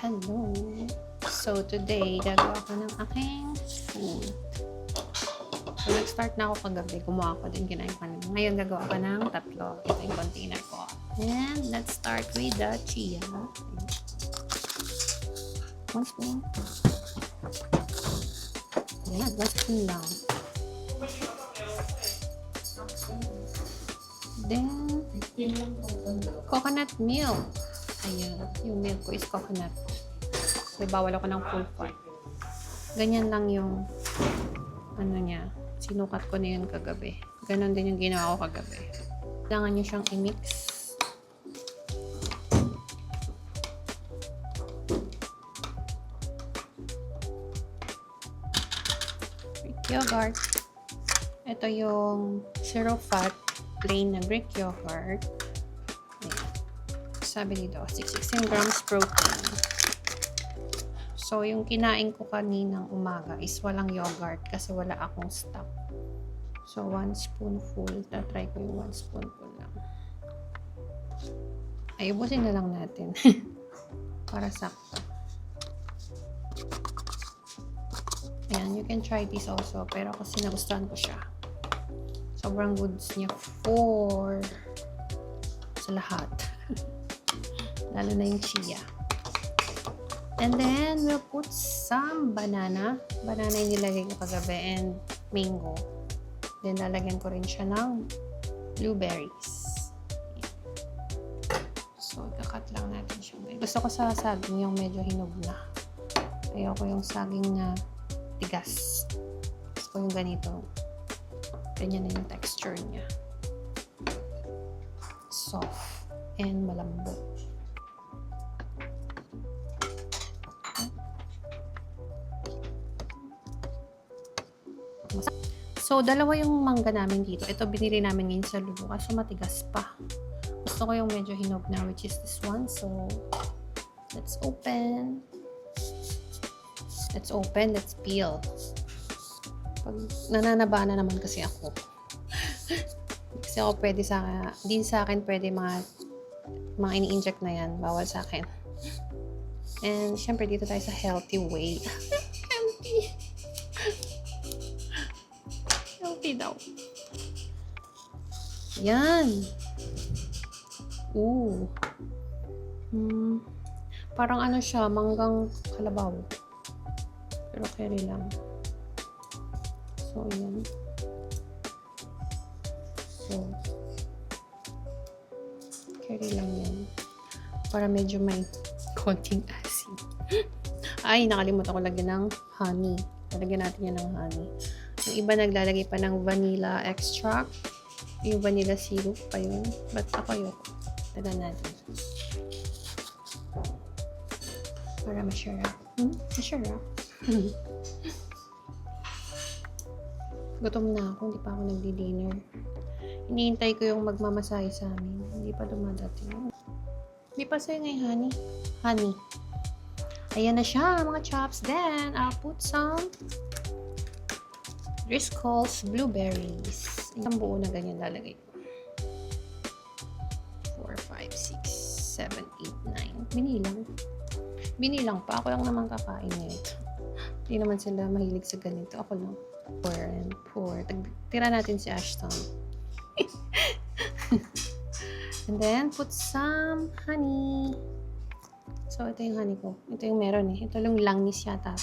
Hello! So, today, gagawa ko ng aking food. So, nag-start na ako kagabi. Gumawa ko din, kinain ko. Ngayon, gagawa ko ng tatlo. Ito yung container ko. And, let's start with the chia. One spoon. Ayan, 1 spoon lang. Then, coconut milk. Ayan, yung milk ko is coconut. So, bawal ako ng full fat. Ganyan lang yung ano niya. Sinukat ko na yun kagabi. Ganon din yung ginawa ko kagabi. Kailangan nyo siyang i-mix. Greek yogurt. Ito yung zero fat plain na Greek yogurt. Ayan. Sabi dito, 16 grams protein. So, yung kinain ko kaninang umaga is walang yogurt kasi wala akong stock. So, 1 spoonful. Tatry ko yung 1 spoonful lang. Ay, ubusin na lang natin. Para sakto. Ayan, you can try this also. Pero kasi nagustuhan ko siya. Sobrang goods niya for sa lahat. Lalo na yung chia. And then, we'll put some banana. Banana yung nilagay ko kagabi and mango. Then, lalagyan ko rin siya ng blueberries. So, ikakat lang natin siya. Gusto ko sa saging yung medyo hinog na. Ayoko yung saging na tigas. Gusto ko yung ganito. Ganyan na yung texture niya. Soft and malambot. So, dalawa yung mangga namin dito. Ito, binili namin ngayon sa Lulo. Kaso matigas pa. Gusto ko yung medyo hinog na, which is this one. So, let's open. Let's open. Let's peel. Pag nananaba na naman kasi ako. Kasi ako pwede din sa akin pwede mga ini-inject na yan. Bawal sa akin. And, syempre, dito tayo sa healthy way. Healthy. Healthy daw. Yan. Ooh. Parang ano siya, manggang kalabaw. Pero carry lang. So, yan. So, carry lang yan. Para medyo may konting asin. Ay, nakalimutan ko lagyan ng honey. Lagyan natin yan ng honey. Yung iba naglalagay pa ng vanilla extract. Yung vanilla syrup pa yun. But ako yun. Tagan natin. Para masarap. Masarap. Gutom na ako. Hindi pa ako nagdi-dinner. Hinihintay ko yung magmamasahe sa amin. Hindi pa dumadating. Hindi pa sa'yo ngayon, honey. Honey. Ayan na siya, mga chops. Then, I'll put some Driscoll's blueberries. Isang buo na ganyan lalagay ko. 4, 5, 6, 7, 8, 9. Binilang. Binilang pa. Ako lang naman kakain nito. Hindi naman sila mahilig sa ganito. Ako lang. 4 and 4. Tira natin si Ashton. And then, put some honey. So, ito yung honey ko. Ito yung meron eh. Ito yung langis yata.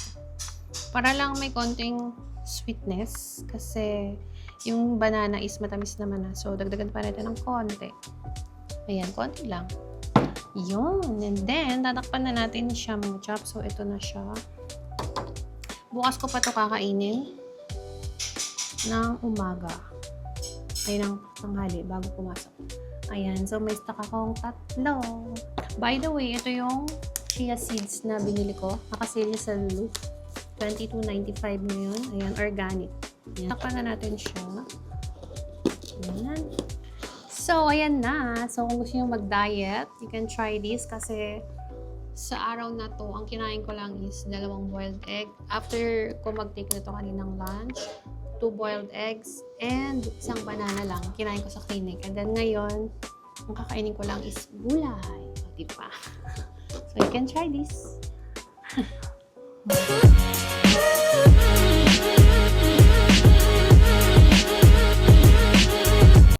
Para lang may konting sweetness. Kasi, yung banana is matamis naman na. So, dagdagan pa natin ng konti. Ayan, konti lang. Yun. And then, tatakpan na natin siya mga chop. So, ito na siya. Bukas ko pa ito kakainin ng umaga. Ay, ng tanghali bago pumasok. Ayan. So, may stock akong tatlo. By the way, ito yung chia seeds na binili ko. Nakasale sa Lulu. $22.95 na yun. Ayan, organic. Ayan. Takpan na natin siya. Ayan. So, ayan na. So, kung gusto nyo mag-diet, you can try this kasi sa araw na to, ang kinain ko lang is 2 boiled egg. After ko mag-take na to kaninang lunch, 2 boiled eggs, and isang banana lang. Kinain ko sa clinic. And then ngayon, ang kakainin ko lang is gulay. O, diba? So, you can try this.